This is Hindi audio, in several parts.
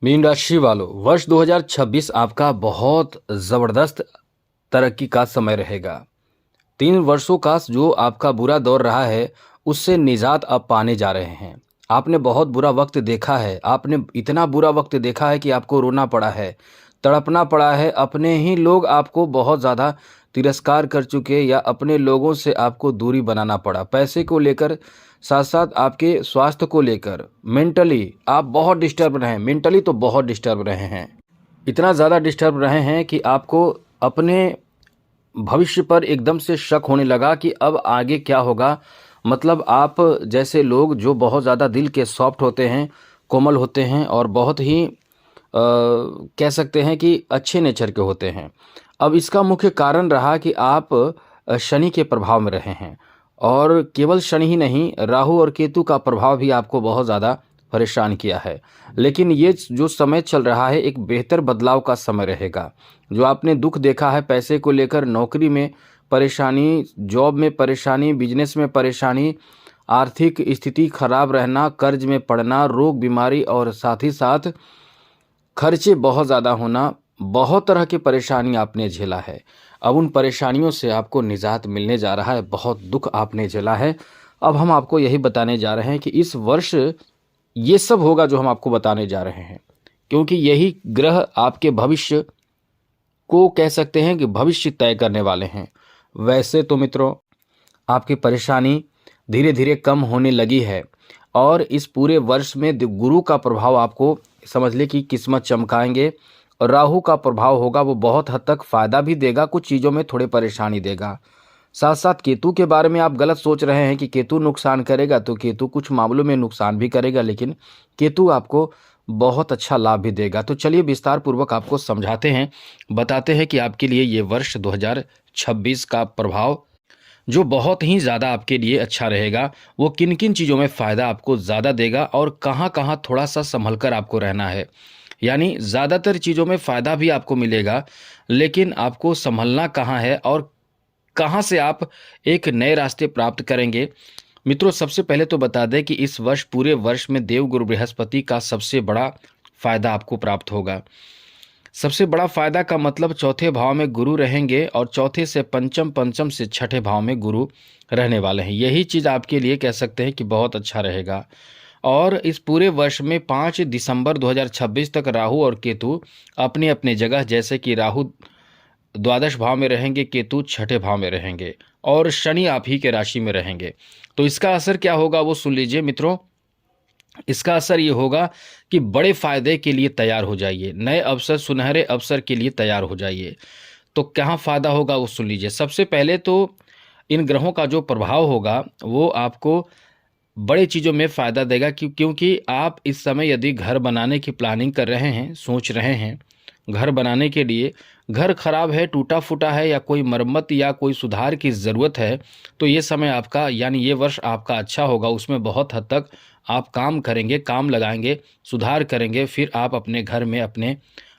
मीन राशि वालों, वर्ष 2026 आपका बहुत ज़बरदस्त तरक्की का समय रहेगा। 3 वर्षों का जो आपका बुरा दौर रहा है, उससे निजात आप पाने जा रहे हैं। आपने बहुत बुरा वक्त देखा है, आपने इतना बुरा वक्त देखा है कि आपको रोना पड़ा है, तड़पना पड़ा है। अपने ही लोग आपको बहुत ज़्यादा तिरस्कार कर चुके या अपने लोगों से आपको दूरी बनाना पड़ा। पैसे को लेकर, साथ साथ आपके स्वास्थ्य को लेकर, मेंटली आप बहुत डिस्टर्ब रहे हैं। मेंटली तो बहुत डिस्टर्ब रहे हैं, इतना ज़्यादा डिस्टर्ब रहे हैं कि आपको अपने भविष्य पर एकदम से शक होने लगा कि अब आगे क्या होगा। मतलब आप जैसे लोग जो बहुत ज़्यादा दिल के सॉफ्ट होते हैं, कोमल होते हैं और बहुत ही कह सकते हैं कि अच्छे नेचर के होते हैं। अब इसका मुख्य कारण रहा कि आप शनि के प्रभाव में रहे हैं, और केवल शनि ही नहीं, राहु और केतु का प्रभाव भी आपको बहुत ज़्यादा परेशान किया है। लेकिन ये जो समय चल रहा है, एक बेहतर बदलाव का समय रहेगा। जो आपने दुख देखा है पैसे को लेकर, नौकरी में परेशानी, जॉब में परेशानी, बिजनेस में परेशानी, आर्थिक स्थिति खराब रहना, कर्ज में पड़ना, रोग बीमारी और साथ ही साथ खर्चे बहुत ज़्यादा होना, बहुत तरह की परेशानी आपने झेला है। अब उन परेशानियों से आपको निजात मिलने जा रहा है। बहुत दुख आपने झेला है। अब हम आपको यही बताने जा रहे हैं कि इस वर्ष ये सब होगा जो हम आपको बताने जा रहे हैं, क्योंकि यही ग्रह आपके भविष्य को कह सकते हैं कि भविष्य तय करने वाले हैं। वैसे तो मित्रों, आपकी परेशानी धीरे धीरे कम होने लगी है, और इस पूरे वर्ष में गुरु का प्रभाव आपको समझ ले कि किस्मत चमकाएंगे। और राहु का प्रभाव होगा, वो बहुत हद तक फायदा भी देगा, कुछ चीज़ों में थोड़ी परेशानी देगा। साथ साथ केतु के बारे में आप गलत सोच रहे हैं कि केतु नुकसान करेगा, तो केतु कुछ मामलों में नुकसान भी करेगा, लेकिन केतु आपको बहुत अच्छा लाभ भी देगा। तो चलिए विस्तार पूर्वक आपको समझाते हैं, बताते हैं कि आपके लिए ये वर्ष 2026 का प्रभाव जो बहुत ही ज़्यादा आपके लिए अच्छा रहेगा, वो किन किन चीज़ों में फ़ायदा आपको ज़्यादा देगा और कहाँ कहाँ थोड़ा सा संभल कर आपको रहना है। यानी ज़्यादातर चीज़ों में फ़ायदा भी आपको मिलेगा, लेकिन आपको संभलना कहाँ है और कहाँ से आप एक नए रास्ते प्राप्त करेंगे। मित्रों, सबसे पहले तो बता दें कि इस वर्ष, पूरे वर्ष में देवगुरु बृहस्पति का सबसे बड़ा फायदा आपको प्राप्त होगा। सबसे बड़ा फायदा का मतलब चौथे भाव में गुरु रहेंगे, और चौथे से पंचम, पंचम से छठे भाव में गुरु रहने वाले हैं। यही चीज़ आपके लिए कह सकते हैं कि बहुत अच्छा रहेगा। और इस पूरे वर्ष में 5 दिसंबर 2026 तक राहु और केतु अपने अपने जगह, जैसे कि राहु द्वादश भाव में रहेंगे, केतु छठे भाव में रहेंगे, और शनि आप ही के राशि में रहेंगे। तो इसका असर क्या होगा वो सुन लीजिए मित्रों। इसका असर ये होगा कि बड़े फायदे के लिए तैयार हो जाइए, नए अवसर, सुनहरे अवसर के लिए तैयार हो जाइए। तो क्या फायदा होगा वो सुन लीजिए। सबसे पहले तो इन ग्रहों का जो प्रभाव होगा वो आपको बड़े चीज़ों में फ़ायदा देगा, क्योंकि आप इस समय यदि घर बनाने की प्लानिंग कर रहे हैं, सोच रहे हैं घर बनाने के लिए, घर खराब है, टूटा फूटा है, या कोई मरम्मत या कोई सुधार की ज़रूरत है, तो ये समय आपका, यानी ये वर्ष आपका अच्छा होगा। उसमें बहुत हद तक आप काम करेंगे, काम लगाएंगे, सुधार करेंगे, फिर आप अपने घर में अपने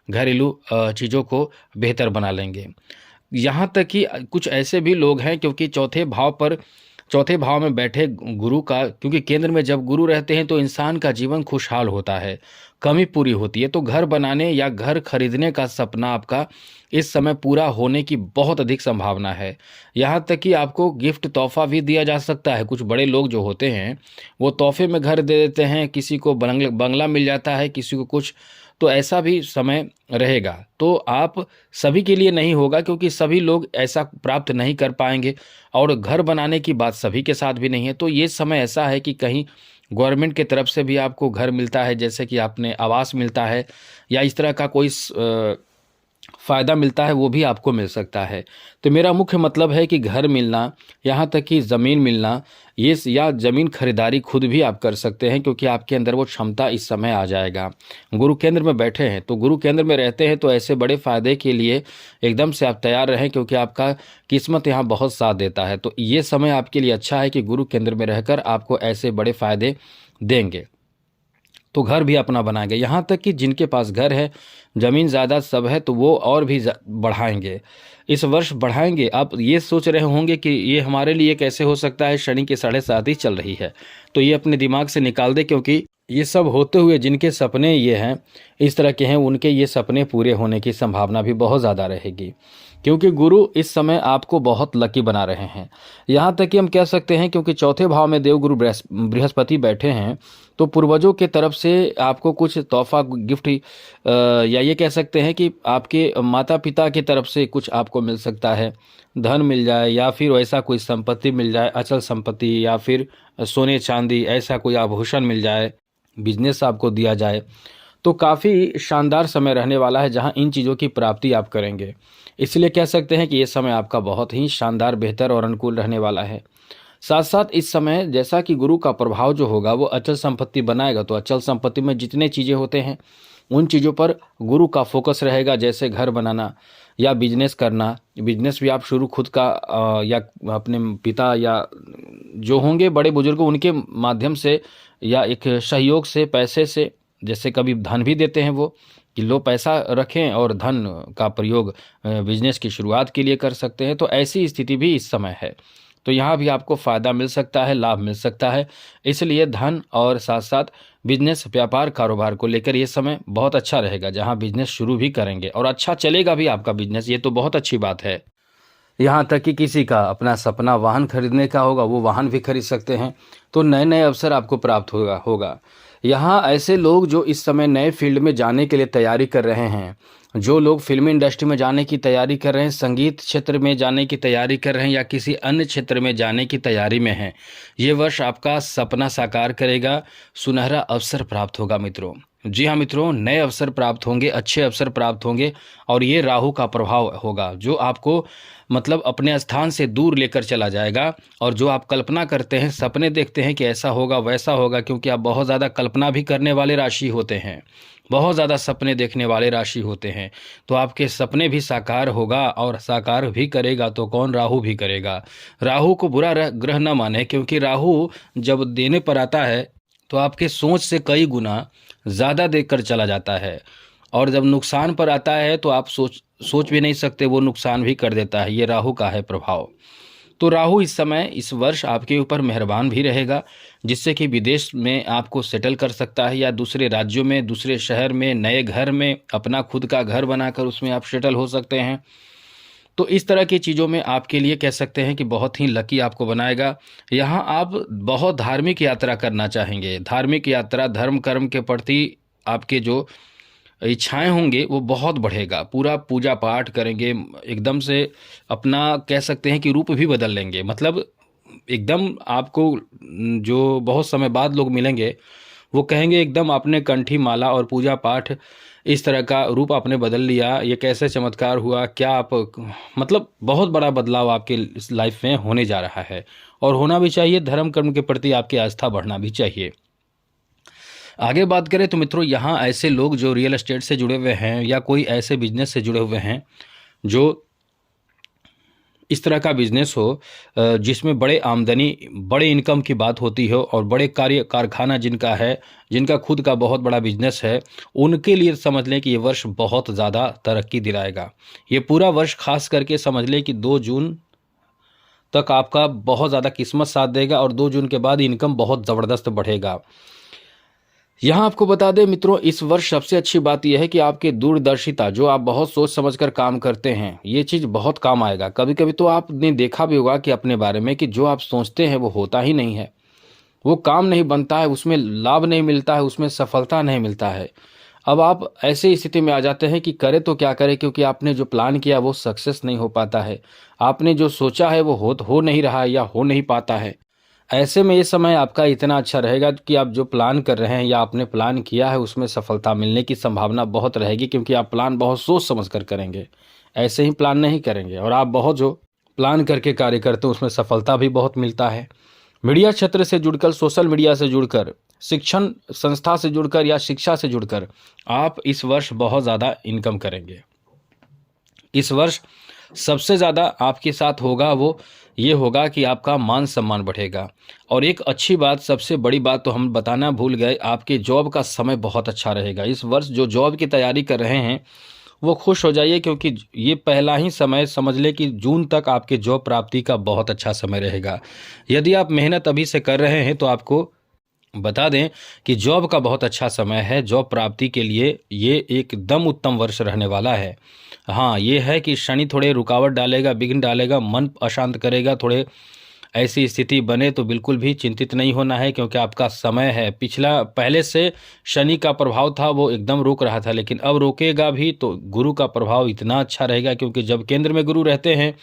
घरेलू चीज़ों को बेहतर बना लेंगे। यहाँ तक कि कुछ ऐसे भी लोग हैं, क्योंकि चौथे भाव में बैठे गुरु का, क्योंकि केंद्र में जब गुरु रहते हैं तो इंसान का जीवन खुशहाल होता है, कमी पूरी होती है। तो घर बनाने या घर खरीदने का सपना आपका इस समय पूरा होने की बहुत अधिक संभावना है। यहाँ तक कि आपको गिफ्ट तोहफा भी दिया जा सकता है। कुछ बड़े लोग जो होते हैं वो तोहफे में घर दे देते हैं, किसी को बंगला मिल जाता है, किसी को कुछ। तो ऐसा भी समय रहेगा। तो आप सभी के लिए नहीं होगा, क्योंकि सभी लोग ऐसा प्राप्त नहीं कर पाएंगे, और घर बनाने की बात सभी के साथ भी नहीं है। तो ये समय ऐसा है कि कहीं गवर्नमेंट की तरफ से भी आपको घर मिलता है, जैसे कि आपने आवास मिलता है, या इस तरह का कोई फ़ायदा मिलता है, वो भी आपको मिल सकता है। तो मेरा मुख्य मतलब है कि घर मिलना, यहाँ तक कि ज़मीन मिलना, ये या ज़मीन खरीदारी खुद भी आप कर सकते हैं, क्योंकि आपके अंदर वो क्षमता इस समय आ जाएगा। गुरु केंद्र में बैठे हैं, तो गुरु केंद्र में रहते हैं, तो ऐसे बड़े फ़ायदे के लिए एकदम से आप तैयार रहें, क्योंकि आपका किस्मत यहाँ बहुत साथ देता है। तो ये समय आपके लिए अच्छा है कि गुरु केंद्र में रहकर आपको ऐसे बड़े फ़ायदे देंगे। तो घर भी अपना बनाएंगे। यहाँ तक कि जिनके पास घर है, ज़मीन ज़्यादा सब है, तो वो और भी बढ़ाएंगे, इस वर्ष बढ़ाएंगे। आप ये सोच रहे होंगे कि ये हमारे लिए कैसे हो सकता है, शनि के 7.5 ही चल रही है। तो ये अपने दिमाग से निकाल दे, क्योंकि ये सब होते हुए जिनके सपने ये हैं, इस तरह के हैं, उनके ये सपने पूरे होने की संभावना भी बहुत ज़्यादा रहेगी, क्योंकि गुरु इस समय आपको बहुत लकी बना रहे हैं। यहाँ तक कि हम कह सकते हैं, क्योंकि चौथे भाव में देवगुरु बृहस्पति बैठे हैं, तो पूर्वजों के तरफ से आपको कुछ तोहफा गिफ्ट, या ये कह सकते हैं कि आपके माता पिता की तरफ से कुछ आपको मिल सकता है, धन मिल जाए, या फिर वैसा कोई संपत्ति मिल जाए, अचल संपत्ति, या फिर सोने चांदी ऐसा कोई आभूषण मिल जाए, बिजनेस आपको दिया जाए। तो काफ़ी शानदार समय रहने वाला है जहां इन चीज़ों की प्राप्ति आप करेंगे। इसलिए कह सकते हैं कि ये समय आपका बहुत ही शानदार, बेहतर और अनुकूल रहने वाला है। साथ साथ इस समय जैसा कि गुरु का प्रभाव जो होगा वो अचल संपत्ति बनाएगा, तो अचल संपत्ति में जितने चीज़ें होते हैं उन चीज़ों पर गुरु का फोकस रहेगा, जैसे घर बनाना या बिजनेस करना। बिजनेस भी आप शुरू खुद का या अपने पिता या जो होंगे बड़े बुजुर्ग उनके माध्यम से या एक सहयोग से, पैसे से, जैसे कभी धन भी देते हैं वो कि लो पैसा रखें और धन का प्रयोग बिजनेस की शुरुआत के लिए कर सकते हैं। तो ऐसी स्थिति भी इस समय है, तो यहाँ भी आपको फ़ायदा मिल सकता है, लाभ मिल सकता है। इसलिए धन और साथ साथ बिजनेस, व्यापार, कारोबार को लेकर ये समय बहुत अच्छा रहेगा, जहाँ बिजनेस शुरू भी करेंगे और अच्छा चलेगा भी आपका बिजनेस, ये तो बहुत अच्छी बात है। यहाँ तक कि किसी का अपना सपना वाहन खरीदने का होगा, वो वाहन भी खरीद सकते हैं। तो नए नए अवसर आपको प्राप्त होगा। यहाँ ऐसे लोग जो इस समय नए फील्ड में जाने के लिए तैयारी कर रहे हैं, जो लोग फिल्मी इंडस्ट्री में जाने की तैयारी कर रहे हैं, संगीत क्षेत्र में जाने की तैयारी कर रहे हैं, या किसी अन्य क्षेत्र में जाने की तैयारी में हैं, ये वर्ष आपका सपना साकार करेगा, सुनहरा अवसर प्राप्त होगा मित्रों। जी हाँ मित्रों, नए अवसर प्राप्त होंगे, अच्छे अवसर प्राप्त होंगे, और ये राहु का प्रभाव होगा जो आपको मतलब अपने स्थान से दूर लेकर चला जाएगा। और जो आप कल्पना करते हैं, सपने देखते हैं कि ऐसा होगा वैसा होगा, क्योंकि आप बहुत ज़्यादा कल्पना भी करने वाले राशि होते हैं, बहुत ज़्यादा सपने देखने वाले राशि होते हैं, तो आपके सपने भी साकार होगा, और साकार भी करेगा तो कौन, राहु भी करेगा। राहु को बुरा ग्रह न माने, क्योंकि राहु जब देने पर आता है तो आपके सोच से कई गुना ज़्यादा देकर चला जाता है, और जब नुकसान पर आता है तो आप सोच भी नहीं सकते, वो नुकसान भी कर देता है। ये राहु का है प्रभाव। तो राहु इस समय, इस वर्ष आपके ऊपर मेहरबान भी रहेगा, जिससे कि विदेश में आपको सेटल कर सकता है, या दूसरे राज्यों में, दूसरे शहर में, नए घर में, अपना खुद का घर बनाकर उसमें आप सेटल हो सकते हैं। तो इस तरह की चीज़ों में आपके लिए कह सकते हैं कि बहुत ही लकी आपको बनाएगा। यहाँ आप बहुत धार्मिक यात्रा करना चाहेंगे, धार्मिक यात्रा, धर्म कर्म के प्रति आपके जो इच्छाएं होंगे वो बहुत बढ़ेगा, पूरा पूजा पाठ करेंगे, एकदम से अपना कह सकते हैं कि रूप भी बदल लेंगे। मतलब एकदम आपको जो बहुत समय बाद लोग मिलेंगे वो कहेंगे एकदम आपने कंठी माला और पूजा पाठ इस तरह का रूप आपने बदल लिया, ये कैसे चमत्कार हुआ, क्या आप, मतलब बहुत बड़ा बदलाव आपके इस लाइफ में होने जा रहा है, और होना भी चाहिए। धर्म कर्म के प्रति आपकी आस्था बढ़ना भी चाहिए। आगे बात करें तो मित्रों, यहाँ ऐसे लोग जो रियल एस्टेट से जुड़े हुए हैं, या कोई ऐसे बिजनेस से जुड़े हुए हैं जो इस तरह का बिजनेस हो जिसमें बड़े आमदनी, बड़े इनकम की बात होती हो, और बड़े कारखाना जिनका है, जिनका खुद का बहुत बड़ा बिजनेस है, उनके लिए समझ लें कि ये वर्ष बहुत ज़्यादा तरक्की दिलाएगा। ये पूरा वर्ष खास करके समझ लें कि 2 जून तक आपका बहुत ज़्यादा किस्मत साथ देगा, और 2 जून के बाद इनकम बहुत ज़बरदस्त बढ़ेगा। यहाँ आपको बता दें मित्रों, इस वर्ष सबसे अच्छी बात यह है कि आपकी दूरदर्शिता, जो आप बहुत सोच समझकर काम करते हैं, ये चीज़ बहुत काम आएगा। कभी कभी तो आपने देखा भी होगा कि अपने बारे में कि जो आप सोचते हैं वो होता ही नहीं है, वो काम नहीं बनता है, उसमें लाभ नहीं मिलता है, उसमें सफलता नहीं मिलता है। अब आप ऐसे स्थिति में आ जाते हैं कि करें तो क्या करें, क्योंकि आपने जो प्लान किया वो सक्सेस नहीं हो पाता है, आपने जो सोचा है वो हो नहीं रहा है, या हो नहीं पाता है। ऐसे में ये समय आपका इतना अच्छा रहेगा कि आप जो प्लान कर रहे हैं या आपने प्लान किया है उसमें सफलता मिलने की संभावना बहुत रहेगी, क्योंकि आप प्लान बहुत सोच समझ कर करेंगे, ऐसे ही प्लान नहीं करेंगे। और आप बहुत जो प्लान करके कार्य करते हैं उसमें सफलता भी बहुत मिलता है। मीडिया क्षेत्र से जुड़कर, सोशल मीडिया से जुड़कर, शिक्षण संस्था से जुड़कर या शिक्षा से जुड़कर आप इस वर्ष बहुत ज़्यादा इनकम करेंगे। इस वर्ष सबसे ज़्यादा आपके साथ होगा वो ये होगा कि आपका मान सम्मान बढ़ेगा। और एक अच्छी बात, सबसे बड़ी बात तो हम बताना भूल गए, आपके जॉब का समय बहुत अच्छा रहेगा। इस वर्ष जो जॉब की तैयारी कर रहे हैं वो खुश हो जाइए, क्योंकि ये पहला ही समय समझ ले कि जून तक आपके जॉब प्राप्ति का बहुत अच्छा समय रहेगा। यदि आप मेहनत अभी से कर रहे हैं तो आपको बता दें कि जॉब का बहुत अच्छा समय है। जॉब प्राप्ति के लिए ये एकदम उत्तम वर्ष रहने वाला है। हाँ, ये है कि शनि थोड़े रुकावट डालेगा, विघ्न डालेगा, मन अशांत करेगा। थोड़े ऐसी स्थिति बने तो बिल्कुल भी चिंतित नहीं होना है, क्योंकि आपका समय है। पहले से शनि का प्रभाव था, वो एकदम रोक रहा था, लेकिन अब रोकेगा भी। तो गुरु का प्रभाव इतना अच्छा रहेगा, क्योंकि जब केंद्र में गुरु रहते हैं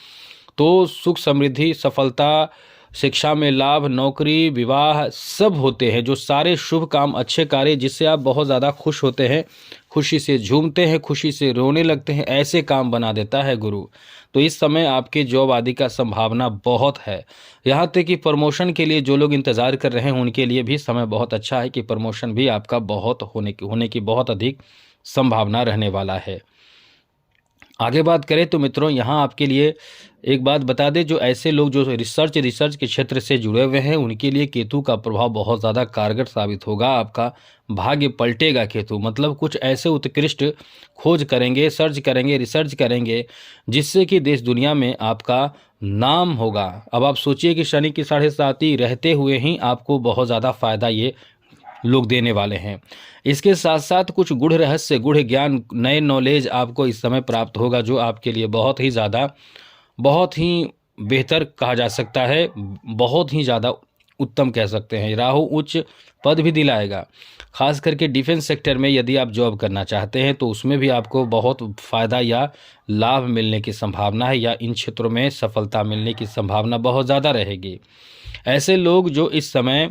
तो सुख, समृद्धि, सफलता, शिक्षा में लाभ, नौकरी, विवाह सब होते हैं। जो सारे शुभ काम, अच्छे कार्य जिससे आप बहुत ज़्यादा खुश होते हैं, खुशी से झूमते हैं, खुशी से रोने लगते हैं, ऐसे काम बना देता है गुरु। तो इस समय आपके जॉब आदि का संभावना बहुत है। यहाँ तक कि प्रमोशन के लिए जो लोग इंतज़ार कर रहे हैं उनके लिए भी समय बहुत अच्छा है कि प्रमोशन भी आपका बहुत होने की बहुत अधिक संभावना रहने वाला है। आगे बात करें तो मित्रों, यहाँ आपके लिए एक बात बता दें, जो ऐसे लोग जो रिसर्च के क्षेत्र से जुड़े हुए हैं उनके लिए केतु का प्रभाव बहुत ज़्यादा कारगर साबित होगा। आपका भाग्य पलटेगा केतु, मतलब कुछ ऐसे उत्कृष्ट खोज करेंगे, सर्च करेंगे, रिसर्च करेंगे, जिससे कि देश दुनिया में आपका नाम होगा। अब आप सोचिए कि शनि की 7.5 रहते हुए ही आपको बहुत ज़्यादा फायदा ये लोग देने वाले हैं। इसके साथ साथ कुछ गूढ़ रहस्य, गूढ़ ज्ञान, नए नॉलेज आपको इस समय प्राप्त होगा, जो आपके लिए बहुत ही ज़्यादा, बहुत ही बेहतर कहा जा सकता है, बहुत ही ज़्यादा उत्तम कह सकते हैं। राहु उच्च पद भी दिलाएगा। खास करके डिफेंस सेक्टर में यदि आप जॉब करना चाहते हैं तो उसमें भी आपको बहुत फ़ायदा या लाभ मिलने की संभावना है, या इन क्षेत्रों में सफलता मिलने की संभावना बहुत ज़्यादा रहेगी। ऐसे लोग जो इस समय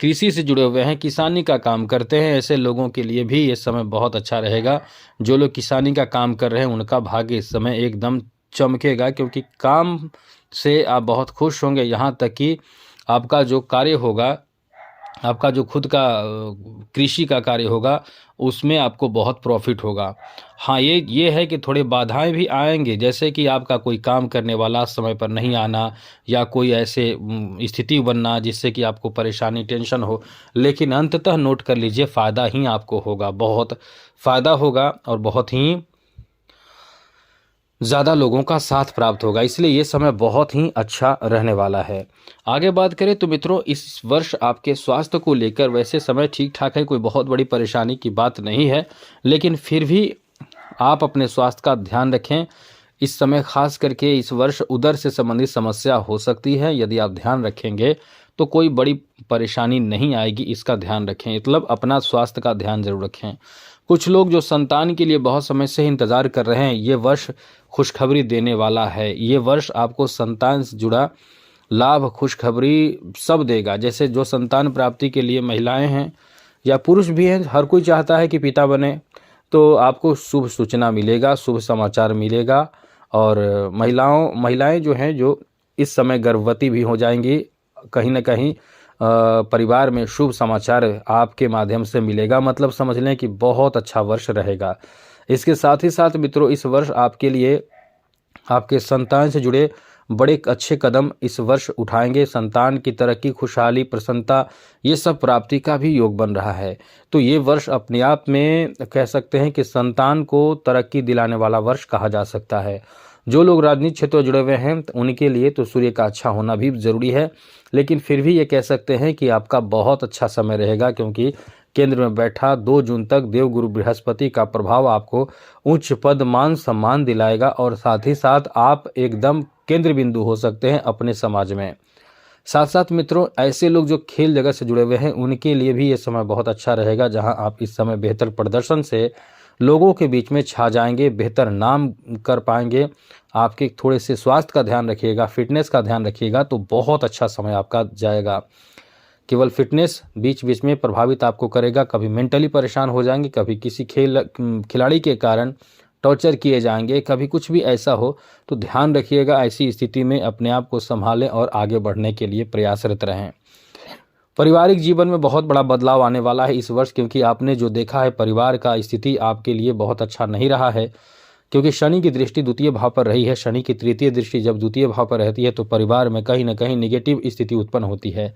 कृषि से जुड़े हुए हैं, किसानी का काम करते हैं, ऐसे लोगों के लिए भी ये समय बहुत अच्छा रहेगा। जो लोग किसानी का काम कर रहे हैं उनका भाग्य इस समय एकदम चमकेगा, क्योंकि काम से आप बहुत खुश होंगे। यहाँ तक कि आपका जो कार्य होगा, आपका जो खुद का कृषि का कार्य होगा, उसमें आपको बहुत प्रॉफिट होगा। हाँ, ये है कि थोड़े बाधाएं भी आएंगे, जैसे कि आपका कोई काम करने वाला समय पर नहीं आना, या कोई ऐसे स्थिति बनना जिससे कि आपको परेशानी, टेंशन हो। लेकिन अंततः नोट कर लीजिए, फ़ायदा ही आपको होगा, बहुत फ़ायदा होगा, और बहुत ही ज़्यादा लोगों का साथ प्राप्त होगा। इसलिए ये समय बहुत ही अच्छा रहने वाला है। आगे बात करें तो मित्रों, इस वर्ष आपके स्वास्थ्य को लेकर वैसे समय ठीक ठाक है, कोई बहुत बड़ी परेशानी की बात नहीं है, लेकिन फिर भी आप अपने स्वास्थ्य का ध्यान रखें। इस समय खास करके इस वर्ष उदर से संबंधित समस्या हो सकती है। यदि आप ध्यान रखेंगे तो कोई बड़ी परेशानी नहीं आएगी, इसका ध्यान रखें। मतलब अपना स्वास्थ्य का ध्यान जरूर रखें। कुछ लोग जो संतान के लिए बहुत समय से इंतज़ार कर रहे हैं, ये वर्ष खुशखबरी देने वाला है। ये वर्ष आपको संतान से जुड़ा लाभ, खुशखबरी सब देगा। जैसे जो संतान प्राप्ति के लिए महिलाएं हैं या पुरुष भी हैं, हर कोई चाहता है कि पिता बने, तो आपको शुभ सूचना मिलेगा, शुभ समाचार मिलेगा। और महिलाएं जो हैं, जो इस समय गर्भवती भी हो जाएंगी, कहीं ना कहीं परिवार में शुभ समाचार आपके माध्यम से मिलेगा। मतलब समझ लें कि बहुत अच्छा वर्ष रहेगा। इसके साथ ही साथ मित्रों, इस वर्ष आपके लिए आपके संतान से जुड़े बड़े अच्छे कदम इस वर्ष उठाएंगे। संतान की तरक्की, खुशहाली, प्रसन्नता, ये सब प्राप्ति का भी योग बन रहा है। तो ये वर्ष अपने आप में कह सकते हैं कि संतान को तरक्की दिलाने वाला वर्ष कहा जा सकता है। जो लोग राजनीतिक क्षेत्र में जुड़े हुए हैं उनके लिए तो सूर्य का अच्छा होना भी जरूरी है, लेकिन फिर भी ये कह सकते हैं कि आपका बहुत अच्छा समय रहेगा, क्योंकि केंद्र में बैठा 2 जून तक देवगुरु बृहस्पति का प्रभाव आपको उच्च पद, मान सम्मान दिलाएगा, और साथ ही साथ आप एकदम केंद्र बिंदु हो सकते हैं अपने समाज में। साथ साथ मित्रों, ऐसे लोग जो खेल जगत से जुड़े हुए हैं उनके लिए भी ये समय बहुत अच्छा रहेगा, जहां आप इस समय बेहतर प्रदर्शन से लोगों के बीच में छा जाएंगे, बेहतर नाम कर पाएंगे। आपके थोड़े से स्वास्थ्य का ध्यान रखिएगा, फिटनेस का ध्यान रखिएगा, तो बहुत अच्छा समय आपका जाएगा। केवल फिटनेस बीच बीच में प्रभावित आपको करेगा, कभी मेंटली परेशान हो जाएंगे, कभी किसी खिलाड़ी के कारण टॉर्चर किए जाएंगे, कभी कुछ भी ऐसा हो, तो ध्यान रखिएगा। ऐसी स्थिति में अपने आप को संभालें और आगे बढ़ने के लिए प्रयासरत रहें। पारिवारिक जीवन में बहुत बड़ा बदलाव आने वाला है इस वर्ष, क्योंकि आपने जो देखा है परिवार का स्थिति आपके लिए बहुत अच्छा नहीं रहा है, क्योंकि शनि की दृष्टि द्वितीय भाव पर रही है। शनि की तृतीय दृष्टि जब द्वितीय भाव पर रहती है तो परिवार में कहीं ना कहीं निगेटिव स्थिति उत्पन्न होती है।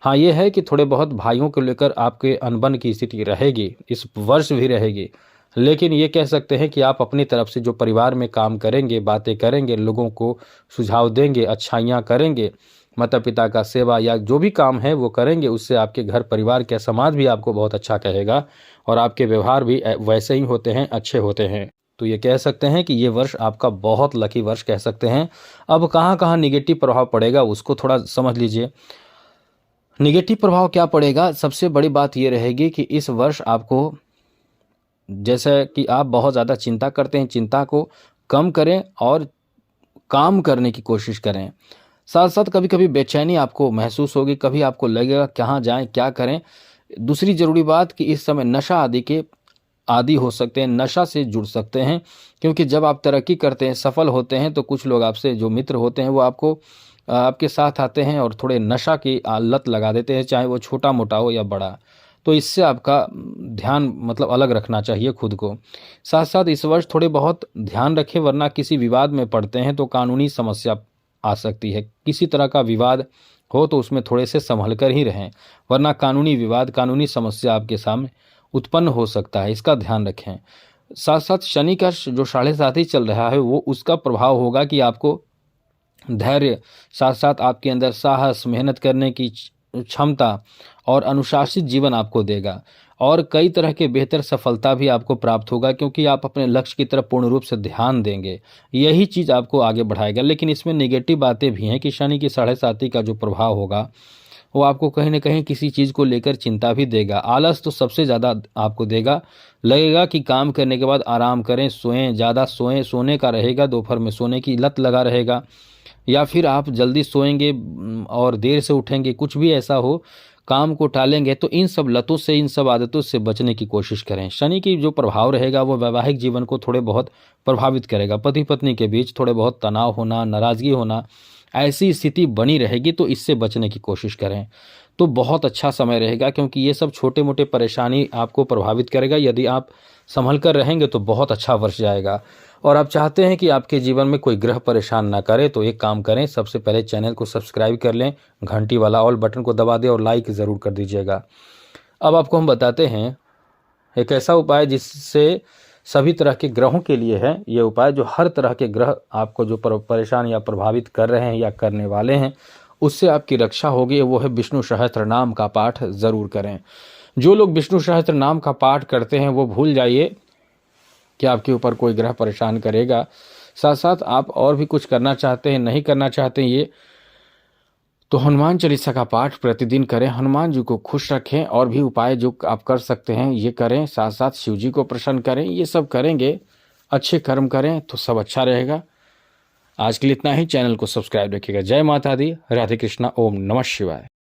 हाँ, ये है कि थोड़े बहुत भाइयों को लेकर आपके अनबन की स्थिति रहेगी, इस वर्ष भी रहेगी, लेकिन ये कह सकते हैं कि आप अपनी तरफ से जो परिवार में काम करेंगे, बातें करेंगे, लोगों को सुझाव देंगे, अच्छाइयाँ करेंगे, माता पिता का सेवा या जो भी काम है वो करेंगे, उससे आपके घर परिवार के समाज भी आपको बहुत अच्छा कहेगा और आपके व्यवहार भी वैसे ही होते हैं, अच्छे होते हैं। तो ये कह सकते हैं कि ये वर्ष आपका बहुत लकी वर्ष कह सकते हैं। अब कहाँ कहाँ निगेटिव प्रभाव पड़ेगा उसको थोड़ा समझ लीजिए। निगेटिव प्रभाव क्या पड़ेगा? सबसे बड़ी बात ये रहेगी कि इस वर्ष आपको, जैसे कि आप बहुत ज़्यादा चिंता करते हैं, चिंता को कम करें और काम करने की कोशिश करें। साथ साथ कभी कभी बेचैनी आपको महसूस होगी, कभी आपको लगेगा कहाँ जाएं, क्या करें। दूसरी ज़रूरी बात कि इस समय नशा आदि के आदी हो सकते हैं, नशा से जुड़ सकते हैं, क्योंकि जब आप तरक्की करते हैं, सफल होते हैं, तो कुछ लोग आपसे जो मित्र होते हैं वो आपको आपके साथ आते हैं और थोड़े नशा की लत लगा देते हैं, चाहे वो छोटा मोटा हो या बड़ा। तो इससे आपका ध्यान मतलब अलग रखना चाहिए खुद को। साथ साथ इस वर्ष थोड़े बहुत ध्यान रखें, वरना किसी विवाद में पड़ते हैं तो कानूनी समस्या आ सकती है। किसी तरह का विवाद हो तो उसमें थोड़े से संभल कर ही रहें, वरना कानूनी विवाद, कानूनी समस्या आपके सामने उत्पन्न हो सकता है, इसका ध्यान रखें। साथ साथ शनि का जो 7.5 चल रहा है वो उसका प्रभाव होगा कि आपको धैर्य, साथ साथ आपके अंदर साहस, मेहनत करने की क्षमता और अनुशासित जीवन आपको देगा और कई तरह के बेहतर सफलता भी आपको प्राप्त होगा, क्योंकि आप अपने लक्ष्य की तरफ पूर्ण रूप से ध्यान देंगे। यही चीज़ आपको आगे बढ़ाएगा। लेकिन इसमें नेगेटिव बातें भी हैं कि शनि की 7.5 का जो प्रभाव होगा वो आपको कहीं ना कहीं किसी चीज़ को लेकर चिंता भी देगा। आलस तो सबसे ज़्यादा आपको देगा, लगेगा कि काम करने के बाद आराम करें, सोएं, ज़्यादा सोएं, सोने का रहेगा, दोपहर में सोने की लत लगा रहेगा, या फिर आप जल्दी सोएंगे और देर से उठेंगे, कुछ भी ऐसा हो, काम को टालेंगे। तो इन सब लतों से, इन सब आदतों से बचने की कोशिश करें। शनि की जो प्रभाव रहेगा वो वैवाहिक जीवन को थोड़े बहुत प्रभावित करेगा। पति पत्नी के बीच थोड़े बहुत तनाव होना, नाराज़गी होना, ऐसी स्थिति बनी रहेगी, तो इससे बचने की कोशिश करें। तो बहुत अच्छा समय रहेगा, क्योंकि ये सब छोटे मोटे परेशानी आपको प्रभावित करेगा। यदि आप संभल कर रहेंगे तो बहुत अच्छा वर्ष जाएगा। और आप चाहते हैं कि आपके जीवन में कोई ग्रह परेशान ना करे, तो एक काम करें, सबसे पहले चैनल को सब्सक्राइब कर लें, घंटी वाला ऑल बटन को दबा दें और लाइक ज़रूर कर दीजिएगा। अब आपको हम बताते हैं एक ऐसा उपाय जिससे सभी तरह के ग्रहों के लिए है। ये उपाय जो हर तरह के ग्रह आपको जो परेशान या प्रभावित कर रहे हैं या करने वाले हैं, उससे आपकी रक्षा होगी। वो है विष्णु सहस्त्र नाम का पाठ ज़रूर करें। जो लोग विष्णु सहस्त्र नाम का पाठ करते हैं वो भूल जाइए कि आपके ऊपर कोई ग्रह परेशान करेगा। साथ साथ आप और भी कुछ करना चाहते हैं, नहीं करना चाहते हैं ये, तो हनुमान चालीसा का पाठ प्रतिदिन करें, हनुमान जी को खुश रखें। और भी उपाय जो आप कर सकते हैं ये करें। साथ साथ शिव जी को प्रसन्न करें। ये सब करेंगे, अच्छे कर्म करें तो सब अच्छा रहेगा। आज के लिए इतना ही। चैनल को सब्सक्राइब रखिएगा। जय माता दी, राधे कृष्णा, ओम नमः शिवाय।